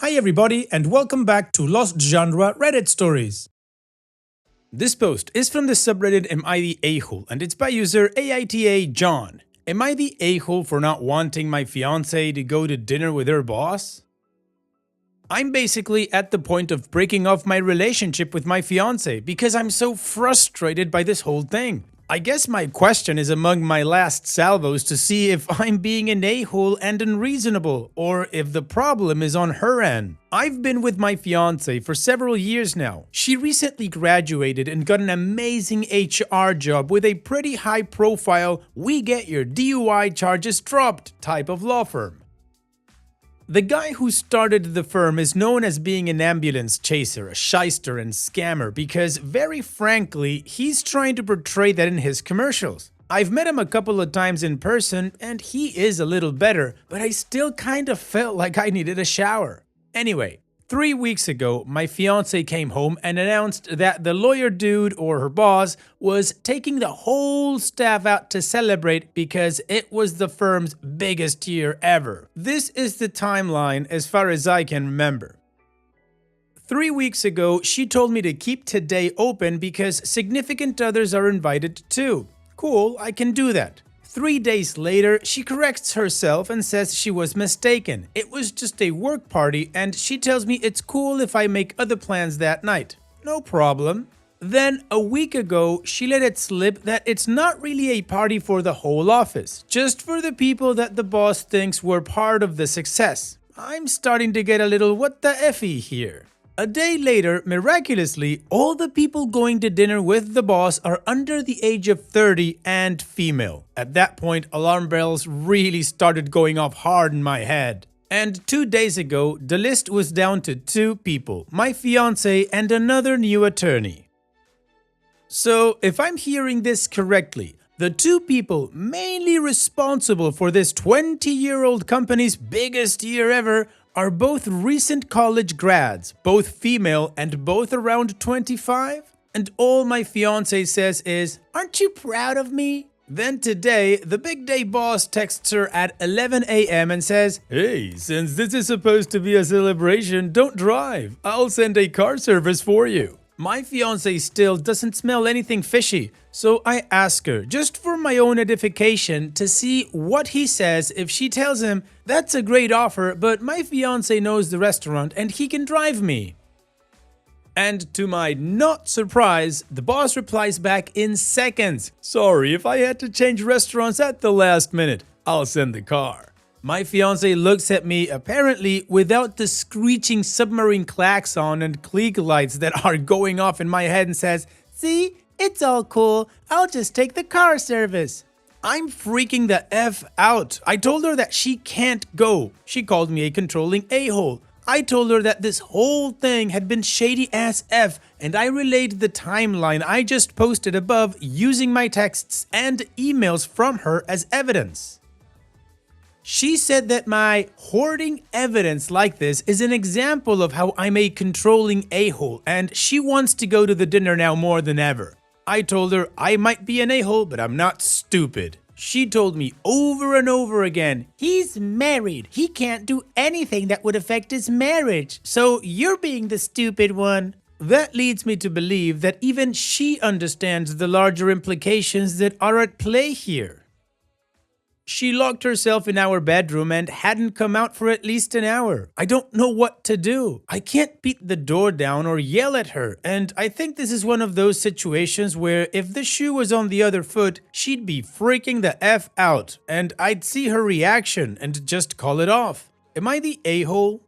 Hi everybody and welcome back to Lost Genre Reddit Stories. This post is from the subreddit Am I the A-hole and it's by user AITA John. Am I the a-hole for not wanting my fiancé to go to dinner with her boss? I'm basically at the point of breaking off my relationship with my fiancé because I'm so frustrated by this whole thing. I guess my question is among my last salvos to see if I'm being an a-hole and unreasonable, or if the problem is on her end. I've been with my fiancé for several years now. She recently graduated and got an amazing HR job with a pretty high profile, we get your DUI charges dropped type of law firm. The guy who started the firm is known as being an ambulance chaser, a shyster and scammer because, very frankly, he's trying to portray that in his commercials. I've met him a couple of times in person and he is a little better, but I still kind of felt like I needed a shower. Anyway, 3 weeks ago, my fiancé came home and announced that the lawyer dude, or her boss, was taking the whole staff out to celebrate because it was the firm's biggest year ever. This is the timeline as far as I can remember. 3 weeks ago, she told me to keep today open because significant others are invited too. Cool, I can do that. 3 days later, she corrects herself and says she was mistaken. It was just a work party and she tells me it's cool if I make other plans that night. No problem. Then, a week ago, she let it slip that it's not really a party for the whole office, just for the people that the boss thinks were part of the success. I'm starting to get a little what the effy here. A day later, miraculously, all the people going to dinner with the boss are under the age of 30 and female. At that point, alarm bells really started going off hard in my head. And 2 days ago, the list was down to 2 people, my fiancé and another new attorney. So, if I'm hearing this correctly, the 2 people mainly responsible for this 20-year-old company's biggest year ever are both recent college grads, both female and both around 25? And all my fiancé says is, "Aren't you proud of me?" Then today, the big day boss texts her at 11 a.m. and says, "Hey, since this is supposed to be a celebration, don't drive. I'll send a car service for you." My fiancé still doesn't smell anything fishy, so I ask her, just for my own edification, to see what he says if she tells him, "That's a great offer, but my fiancé knows the restaurant and he can drive me." And to my not surprise, the boss replies back in seconds, "Sorry if I had to change restaurants at the last minute. I'll send the car." My fiancé looks at me apparently without the screeching submarine klaxon and clique lights that are going off in my head and says, "See, it's all cool. I'll just take the car service." I'm freaking the F out. I told her that she can't go. She called me a controlling a-hole. I told her that this whole thing had been shady as F, and I relayed the timeline I just posted above using my texts and emails from her as evidence. She said that my hoarding evidence like this is an example of how I'm a controlling a-hole, and she wants to go to the dinner now more than ever. I told her I might be an a-hole, but I'm not stupid. She told me over and over again, "He's married. He can't do anything that would affect his marriage. So you're being the stupid one." That leads me to believe that even she understands the larger implications that are at play here. She locked herself in our bedroom and hadn't come out for at least an hour. I don't know what to do. I can't beat the door down or yell at her, and I think this is one of those situations where if the shoe was on the other foot, she'd be freaking the F out, and I'd see her reaction and just call it off. Am I the a-hole?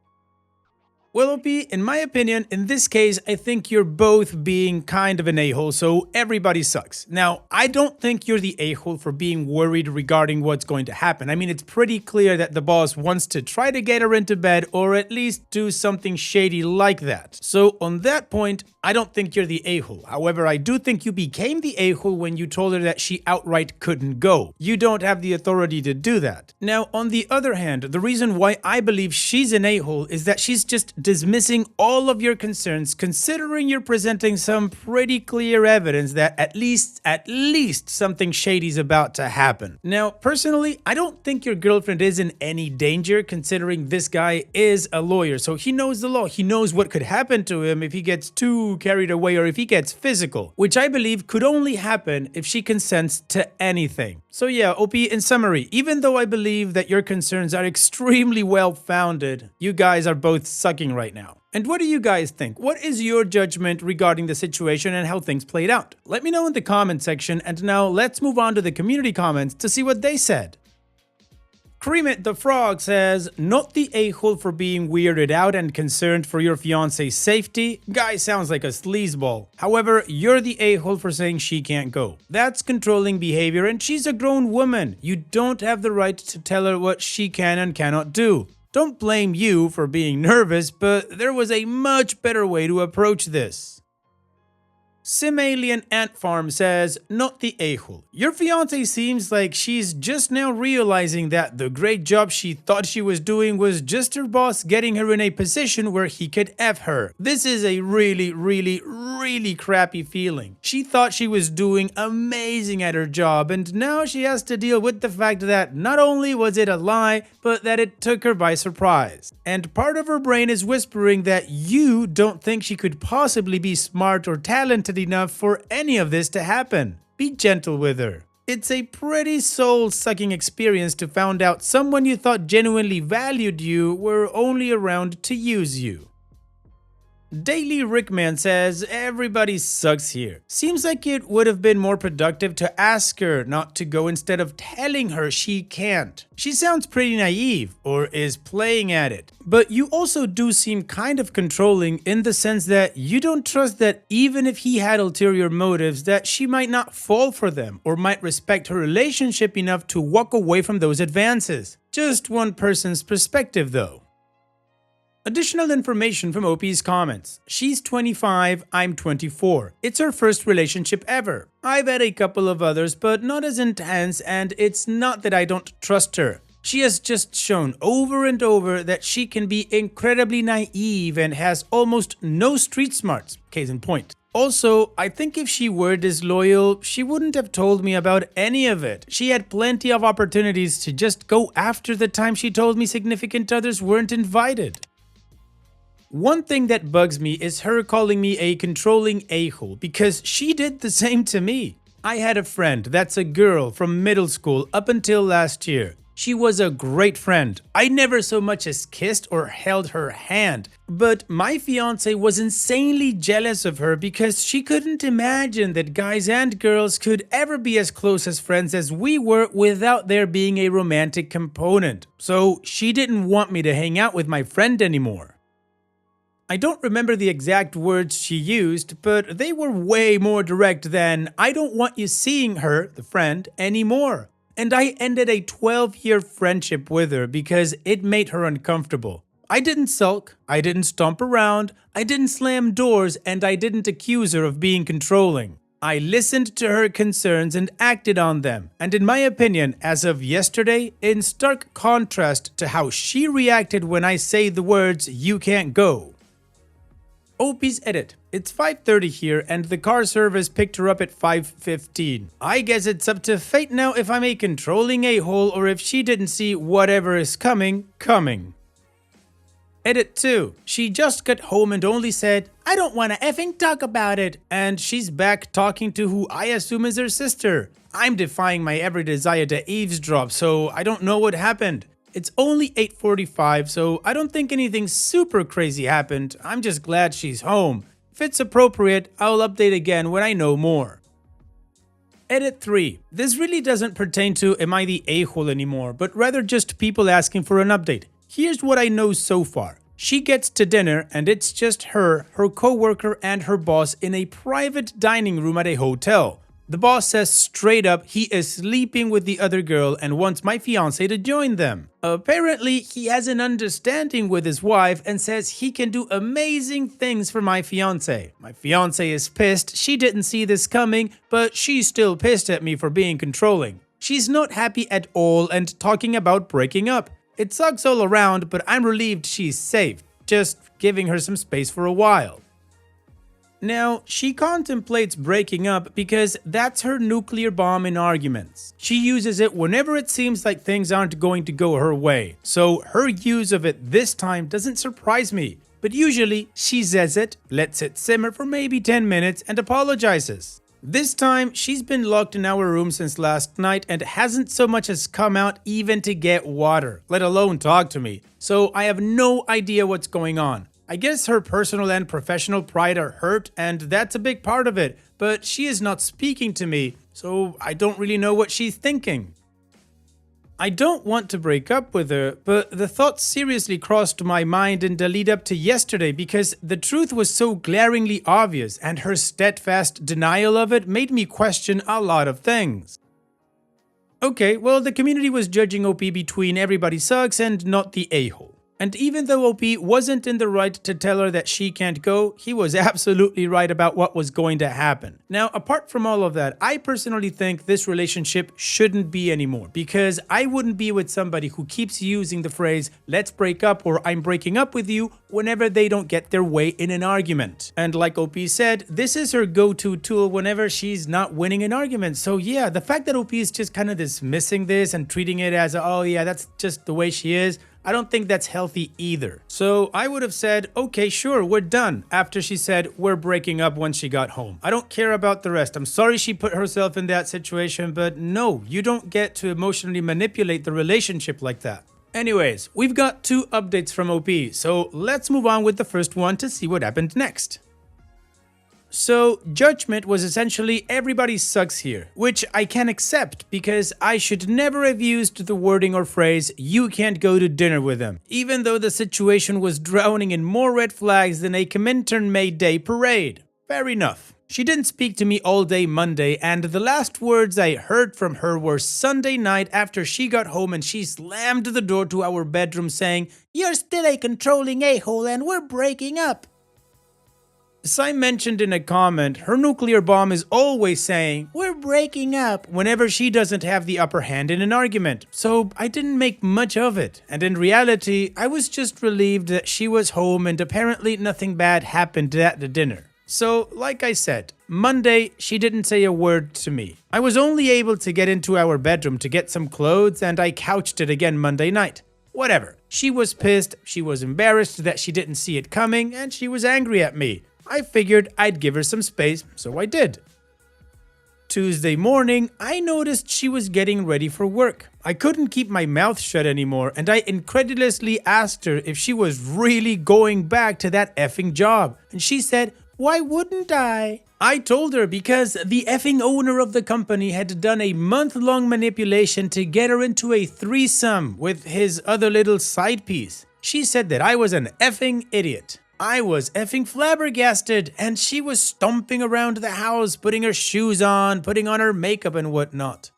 Well, OP, in my opinion, in this case, I think you're both being kind of an a-hole, so everybody sucks. Now, I don't think you're the a-hole for being worried regarding what's going to happen. I mean, it's pretty clear that the boss wants to try to get her into bed or at least do something shady like that. So on that point, I don't think you're the a-hole. However, I do think you became the a-hole when you told her that she outright couldn't go. You don't have the authority to do that. Now, on the other hand, the reason why I believe she's an a-hole is that she's just dismissing all of your concerns considering you're presenting some pretty clear evidence that at least something shady's about to happen. Now, personally, I don't think your girlfriend is in any danger considering this guy is a lawyer, so he knows the law. He knows what could happen to him if he gets too carried away or if he gets physical, which I believe could only happen if she consents to anything. So yeah, OP, in summary, even though I believe that your concerns are extremely well-founded, you guys are both sucking right now. And what do you guys think? What is your judgment regarding the situation and how things played out? Let me know in the comment section, and now let's move on to the community comments to see what they said. Cream It the Frog says, not the a-hole for being weirded out and concerned for your fiance's safety. Guy sounds like a sleazeball. However, you're the a-hole for saying she can't go. That's controlling behavior and she's a grown woman. You don't have the right to tell her what she can and cannot do. Don't blame you for being nervous, but there was a much better way to approach this. Simalien Ant Farm says, not the a-hole. Your fiance seems like she's just now realizing that the great job she thought she was doing was just her boss getting her in a position where he could F her. This is a really crappy feeling. She thought she was doing amazing at her job, and now she has to deal with the fact that not only was it a lie, but that it took her by surprise. And part of her brain is whispering that you don't think she could possibly be smart or talented enough for any of this to happen. Be gentle with her. It's a pretty soul-sucking experience to find out someone you thought genuinely valued you were only around to use you. Daily Rickman says, everybody sucks here. Seems like it would have been more productive to ask her not to go instead of telling her she can't. She sounds pretty naive, or is playing at it. But you also do seem kind of controlling in the sense that you don't trust that even if he had ulterior motives, that she might not fall for them or might respect her relationship enough to walk away from those advances. Just one person's perspective though. Additional information from OP's comments. She's 25, I'm 24. It's her first relationship ever. I've had a couple of others, but not as intense, and it's not that I don't trust her. She has just shown over and over that she can be incredibly naive and has almost no street smarts, case in point. Also, I think if she were disloyal, she wouldn't have told me about any of it. She had plenty of opportunities to just go after the time she told me significant others weren't invited. One thing that bugs me is her calling me a controlling a-hole because she did the same to me. I had a friend that's a girl from middle school up until last year. She was a great friend. I never so much as kissed or held her hand. But my fiance was insanely jealous of her because she couldn't imagine that guys and girls could ever be as close as friends as we were without there being a romantic component. So she didn't want me to hang out with my friend anymore. I don't remember the exact words she used, but they were way more direct than, I don't want you seeing her, the friend, anymore. And I ended a 12-year friendship with her because it made her uncomfortable. I didn't sulk, I didn't stomp around, I didn't slam doors, and I didn't accuse her of being controlling. I listened to her concerns and acted on them, and in my opinion, as of yesterday, in stark contrast to how she reacted when I say the words, "You can't go." OP's edit. It's 5:30 here and the car service picked her up at 5:15. I guess it's up to fate now if I'm a controlling a-hole or if she didn't see whatever is coming. Edit 2. She just got home and only said, I don't wanna effing talk about it. And she's back talking to who I assume is her sister. I'm defying my every desire to eavesdrop, so I don't know what happened. It's only 8:45, so I don't think anything super crazy happened. I'm just glad she's home. If it's appropriate, I'll update again when I know more. Edit 3. This really doesn't pertain to Am I the a-hole anymore, but rather just people asking for an update. Here's what I know so far. She gets to dinner and it's just her co-worker and her boss in a private dining room at a hotel. The boss says straight up he is sleeping with the other girl and wants my fiance to join them. Apparently, he has an understanding with his wife and says he can do amazing things for my fiance. My fiance is pissed, she didn't see this coming, but she's still pissed at me for being controlling. She's not happy at all and talking about breaking up. It sucks all around, but I'm relieved she's safe. just giving her some space for a while. Now, she contemplates breaking up because that's her nuclear bomb in arguments. She uses it whenever it seems like things aren't going to go her way, so her use of it this time doesn't surprise me. But usually, she says it, lets it simmer for maybe 10 minutes, and apologizes. This time, she's been locked in our room since last night and hasn't so much as come out even to get water, let alone talk to me. So I have no idea what's going on. I guess her personal and professional pride are hurt, and that's a big part of it, but she is not speaking to me, so I don't really know what she's thinking. I don't want to break up with her, but the thought seriously crossed my mind in the lead up to yesterday because the truth was so glaringly obvious, and her steadfast denial of it made me question a lot of things. Okay, well, the community was judging OP between everybody sucks and not the a-hole. And even though OP wasn't in the right to tell her that she can't go, he was absolutely right about what was going to happen. Now, apart from all of that, I personally think this relationship shouldn't be anymore because I wouldn't be with somebody who keeps using the phrase, let's break up or I'm breaking up with you whenever they don't get their way in an argument. And like OP said, this is her go-to tool whenever she's not winning an argument. So yeah, the fact that OP is just kind of dismissing this and treating it as, oh yeah, that's just the way she is, I don't think that's healthy either. So I would have said, okay, sure, we're done, after she said we're breaking up when she got home. I don't care about the rest. I'm sorry she put herself in that situation, but no, you don't get to emotionally manipulate the relationship like that. Anyways, we've got 2 updates from OP, so let's move on with the first one to see what happened next. So, judgment was essentially everybody sucks here, which I can accept because I should never have used the wording or phrase, you can't go to dinner with them, even though the situation was drowning in more red flags than a Comintern May Day parade. Fair enough. She didn't speak to me all day Monday, and the last words I heard from her were Sunday night after she got home and she slammed the door to our bedroom saying, "You're still a controlling a-hole and we're breaking up." As I mentioned in a comment, her nuclear bomb is always saying, we're breaking up, whenever she doesn't have the upper hand in an argument, so I didn't make much of it, and in reality, I was just relieved that she was home and apparently nothing bad happened at the dinner. So, like I said, Monday, she didn't say a word to me. I was only able to get into our bedroom to get some clothes, and I couched it again Monday night. Whatever. She was pissed, she was embarrassed that she didn't see it coming, and she was angry at me. I figured I'd give her some space, so I did. Tuesday morning, I noticed she was getting ready for work. I couldn't keep my mouth shut anymore, and I incredulously asked her if she was really going back to that effing job. And she said, "Why wouldn't I?" I told her because the effing owner of the company had done a month-long manipulation to get her into a threesome with his other little side piece. She said that I was an effing idiot. I was effing flabbergasted, and she was stomping around the house, putting her shoes on, putting on her makeup and whatnot.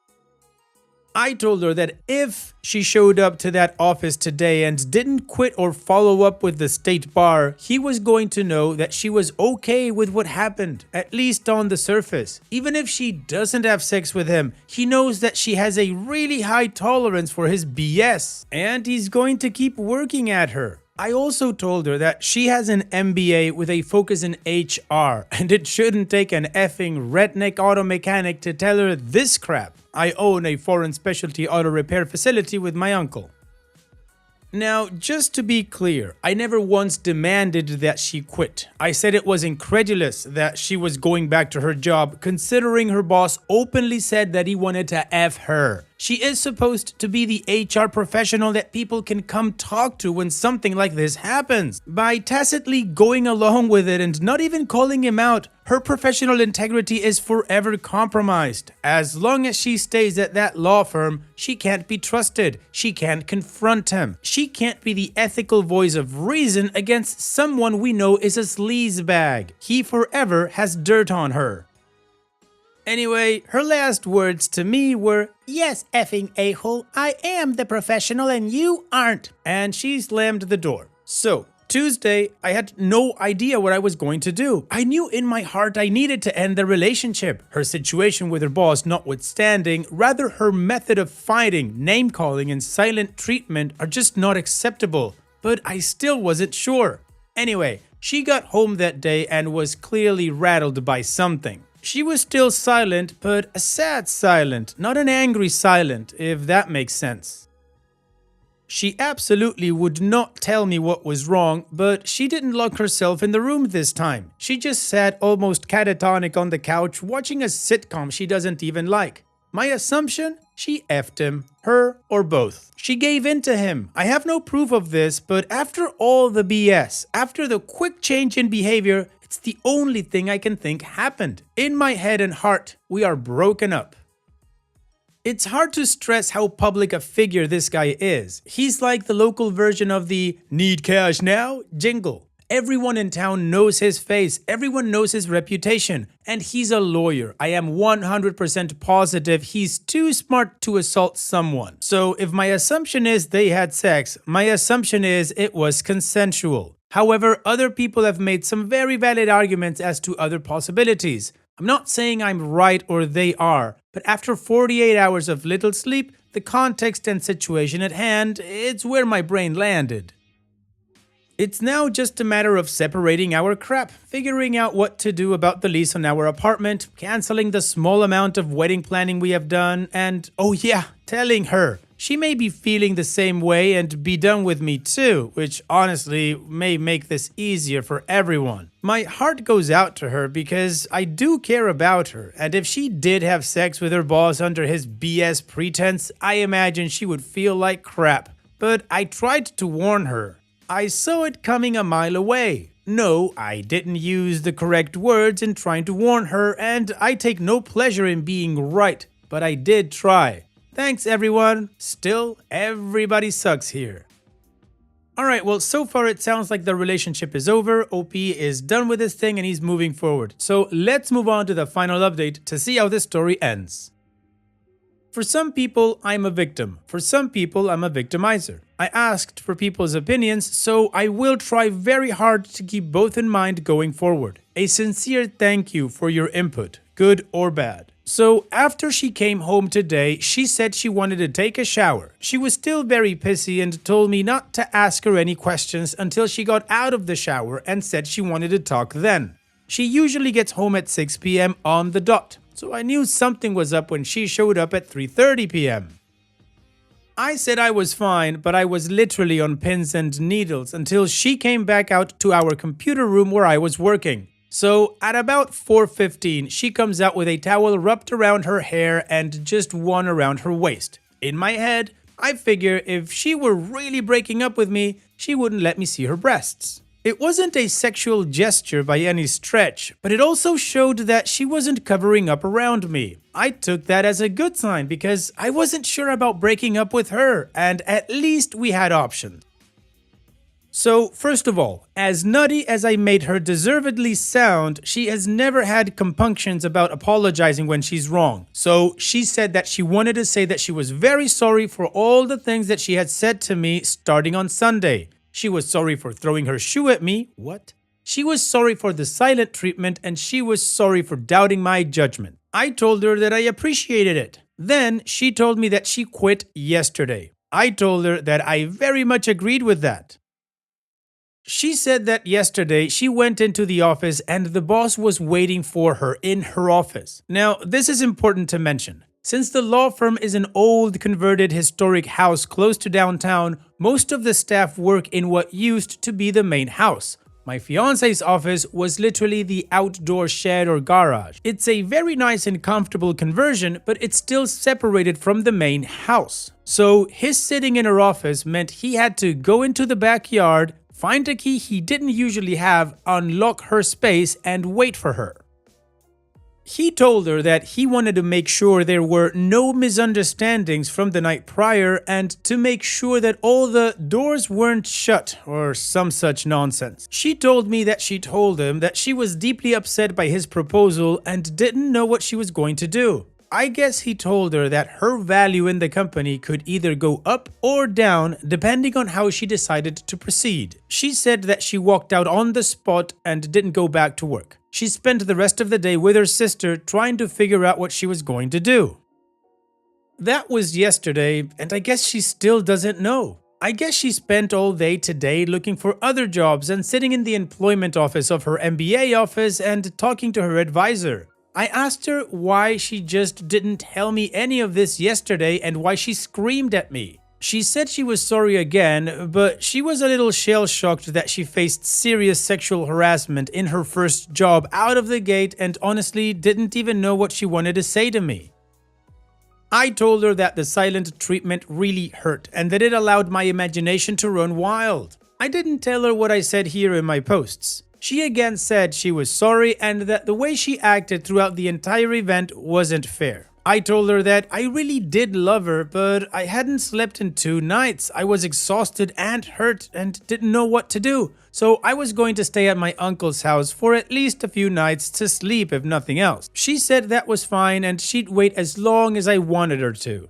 I told her that if she showed up to that office today and didn't quit or follow up with the state bar, he was going to know that she was okay with what happened, at least on the surface. Even if she doesn't have sex with him, he knows that she has a really high tolerance for his BS, and he's going to keep working at her. I also told her that she has an MBA with a focus in HR, and it shouldn't take an effing redneck auto mechanic to tell her this crap. I own a foreign specialty auto repair facility with my uncle. Now, just to be clear, I never once demanded that she quit. I said it was incredulous that she was going back to her job, considering her boss openly said that he wanted to F her. She is supposed to be the HR professional that people can come talk to when something like this happens. By tacitly going along with it and not even calling him out, her professional integrity is forever compromised. As long as she stays at that law firm, she can't be trusted. She can't confront him. She can't be the ethical voice of reason against someone we know is a sleazebag. He forever has dirt on her. Anyway, her last words to me were, "Yes, effing a-hole, I am the professional and you aren't." And she slammed the door. So, Tuesday, I had no idea what I was going to do. I knew in my heart I needed to end the relationship. Her situation with her boss notwithstanding, rather her method of fighting, name-calling, and silent treatment are just not acceptable. but I still wasn't sure. Anyway, she got home that day and was clearly rattled by something. She was still silent, but a sad silent, not an angry silent, if that makes sense. She absolutely would not tell me what was wrong, but she didn't lock herself in the room this time. She just sat almost catatonic on the couch watching a sitcom she doesn't even like. My assumption? She effed him, her, or both. She gave in to him. I have no proof of this, but after all the BS, after the quick change in behavior, it's the only thing I can think happened. In my head and heart, we are broken up. It's hard to stress how public a figure this guy is. He's like the local version of the "need cash now" jingle. Everyone in town knows his face, everyone knows his reputation, and he's a lawyer. I am 100% positive he's too smart to assault someone. So if my assumption is they had sex, my assumption is it was consensual. However, other people have made some very valid arguments as to other possibilities. I'm not saying I'm right or they are, but after 48 hours of little sleep, the context and situation at hand, it's where my brain landed. It's now just a matter of separating our crap, figuring out what to do about the lease on our apartment, canceling the small amount of wedding planning we have done, and, oh yeah, telling her. She may be feeling the same way and be done with me too, which honestly may make this easier for everyone. My heart goes out to her because I do care about her, and if she did have sex with her boss under his BS pretense, I imagine she would feel like crap. But I tried to warn her. I saw it coming a mile away. No, I didn't use the correct words in trying to warn her, and I take no pleasure in being right, but I did try. Thanks everyone. Still, everybody sucks here. Alright, well, so far it sounds like the relationship is over, OP is done with this thing and he's moving forward. So let's move on to the final update to see how this story ends. For some people, I'm a victim. For some people, I'm a victimizer. I asked for people's opinions, so I will try very hard to keep both in mind going forward. A sincere thank you for your input, good or bad. So after she came home today, she said she wanted to take a shower. She was still very pissy and told me not to ask her any questions until she got out of the shower and said she wanted to talk then. She usually gets home at 6 p.m. on the dot, so I knew something was up when she showed up at 3:30 p.m. I said I was fine, but I was literally on pins and needles until she came back out to our computer room where I was working. So at about 4:15, she comes out with a towel wrapped around her hair and just one around her waist. In my head, I figure if she were really breaking up with me, she wouldn't let me see her breasts. It wasn't a sexual gesture by any stretch, but it also showed that she wasn't covering up around me. I took that as a good sign because I wasn't sure about breaking up with her, and at least we had options. So, first of all, as nutty as I made her deservedly sound, she has never had compunctions about apologizing when she's wrong. So, she said that she wanted to say that she was very sorry for all the things that she had said to me starting on Sunday. She was sorry for throwing her shoe at me. What? She was sorry for the silent treatment and she was sorry for doubting my judgment. I told her that I appreciated it. Then she told me that she quit yesterday. I told her that I very much agreed with that. She said that yesterday she went into the office and the boss was waiting for her in her office. Now, this is important to mention. Since the law firm is an old converted historic house close to downtown, most of the staff work in what used to be the main house. My fiance's office was literally the outdoor shed or garage. It's a very nice and comfortable conversion, but it's still separated from the main house. So his sitting in her office meant he had to go into the backyard, find a key he didn't usually have, unlock her space, and wait for her. He told her that he wanted to make sure there were no misunderstandings from the night prior and to make sure that all the doors weren't shut or some such nonsense. She told me that she told him that she was deeply upset by his proposal and didn't know what she was going to do. I guess he told her that her value in the company could either go up or down depending on how she decided to proceed. She said that she walked out on the spot and didn't go back to work. She spent the rest of the day with her sister trying to figure out what she was going to do. That was yesterday, and I guess she still doesn't know. I guess she spent all day today looking for other jobs and sitting in the employment office of her MBA office and talking to her advisor. I asked her why she just didn't tell me any of this yesterday and why she screamed at me. She said she was sorry again, but she was a little shell-shocked that she faced serious sexual harassment in her first job out of the gate and honestly didn't even know what she wanted to say to me. I told her that the silent treatment really hurt and that it allowed my imagination to run wild. I didn't tell her what I said here in my posts. She again said she was sorry and that the way she acted throughout the entire event wasn't fair. I told her that I really did love her, but I hadn't slept in 2 nights. I was exhausted and hurt and didn't know what to do. So I was going to stay at my uncle's house for at least a few nights to sleep if nothing else. She said that was fine and she'd wait as long as I wanted her to.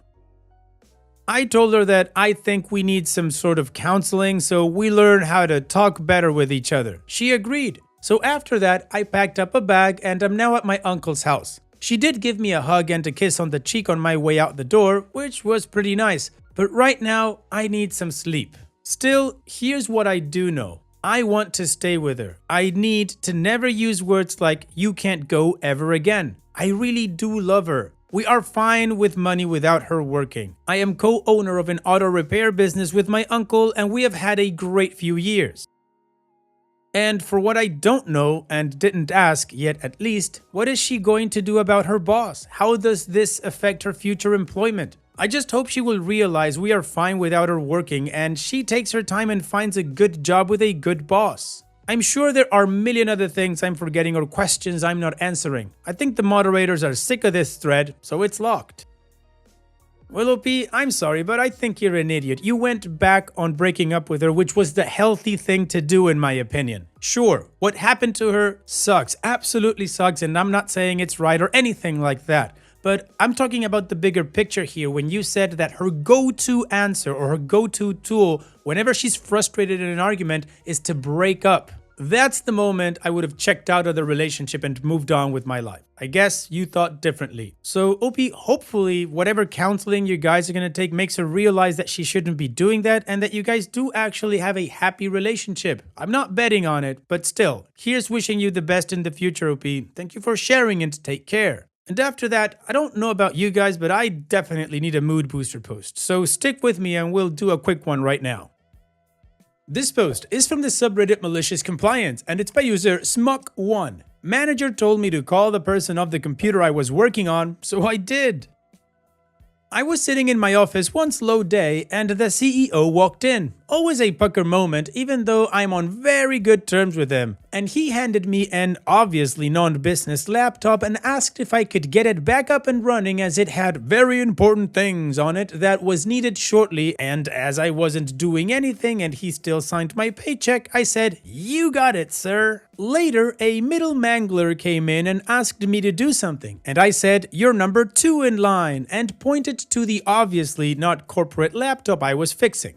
I told her that I think we need some sort of counseling so we learn how to talk better with each other. She agreed. So after that, I packed up a bag and I'm now at my uncle's house. She did give me a hug and a kiss on the cheek on my way out the door, which was pretty nice. But right now, I need some sleep. Still, here's what I do know. I want to stay with her. I need to never use words like, "you can't go" ever again. I really do love her. We are fine with money without her working. I am co-owner of an auto repair business with my uncle and we have had a great few years. And for what I don't know and didn't ask yet at least, what is she going to do about her boss? How does this affect her future employment? I just hope she will realize we are fine without her working and she takes her time and finds a good job with a good boss. I'm sure there are a million other things I'm forgetting or questions I'm not answering. I think the moderators are sick of this thread, so it's locked. Well, OP, I'm sorry, but I think you're an idiot. You went back on breaking up with her, which was the healthy thing to do in my opinion. Sure, what happened to her sucks, absolutely sucks, and I'm not saying it's right or anything like that. But I'm talking about the bigger picture here when you said that her go-to answer or her go-to tool whenever she's frustrated in an argument is to break up. That's the moment I would have checked out of the relationship and moved on with my life. I guess you thought differently. So OP, hopefully whatever counseling you guys are going to take makes her realize that she shouldn't be doing that and that you guys do actually have a happy relationship. I'm not betting on it, but still, here's wishing you the best in the future, OP. Thank you for sharing and take care. And after that, I don't know about you guys, but I definitely need a mood booster post. So stick with me and we'll do a quick one right now. This post is from the subreddit Malicious Compliance and it's by user Smuck1. Manager told me to call the person of the computer I was working on, so I did. I was sitting in my office one slow day and the CEO walked in. Always a pucker moment even though I'm on very good terms with him. And he handed me an obviously non-business laptop and asked if I could get it back up and running as it had very important things on it that was needed shortly, and as I wasn't doing anything and he still signed my paycheck, I said, "You got it, sir." Later, a middle mangler came in and asked me to do something, and I said, "You're number 2 in line," and pointed to the obviously not corporate laptop I was fixing.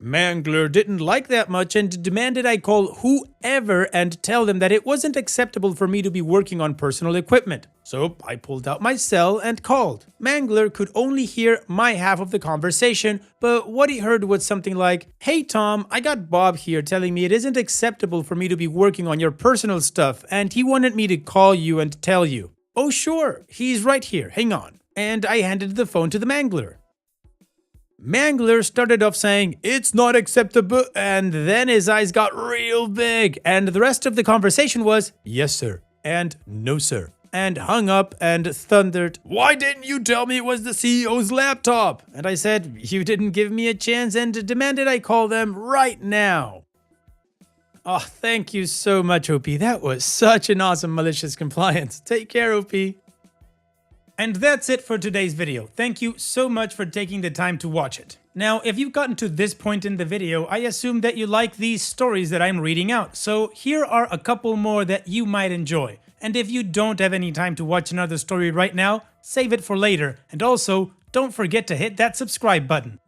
Mangler didn't like that much and demanded I call whoever and tell them that it wasn't acceptable for me to be working on personal equipment. So I pulled out my cell and called. Mangler could only hear my half of the conversation, but what he heard was something like, "Hey Tom, I got Bob here telling me it isn't acceptable for me to be working on your personal stuff and he wanted me to call you and tell you." "Oh sure, he's right here, hang on." And I handed the phone to the Mangler. Mangler started off saying, "It's not acceptable," and then his eyes got real big, and the rest of the conversation was, "Yes sir," and "No sir," and hung up and thundered, "Why didn't you tell me it was the CEO's laptop?" And I said, "You didn't give me a chance," and demanded I call them right now. Oh, thank you so much, OP. That was such an awesome malicious compliance. Take care, OP. And that's it for today's video. Thank you so much for taking the time to watch it. Now, if you've gotten to this point in the video, I assume that you like these stories that I'm reading out. So here are a couple more that you might enjoy. And if you don't have any time to watch another story right now, save it for later. And also, don't forget to hit that subscribe button.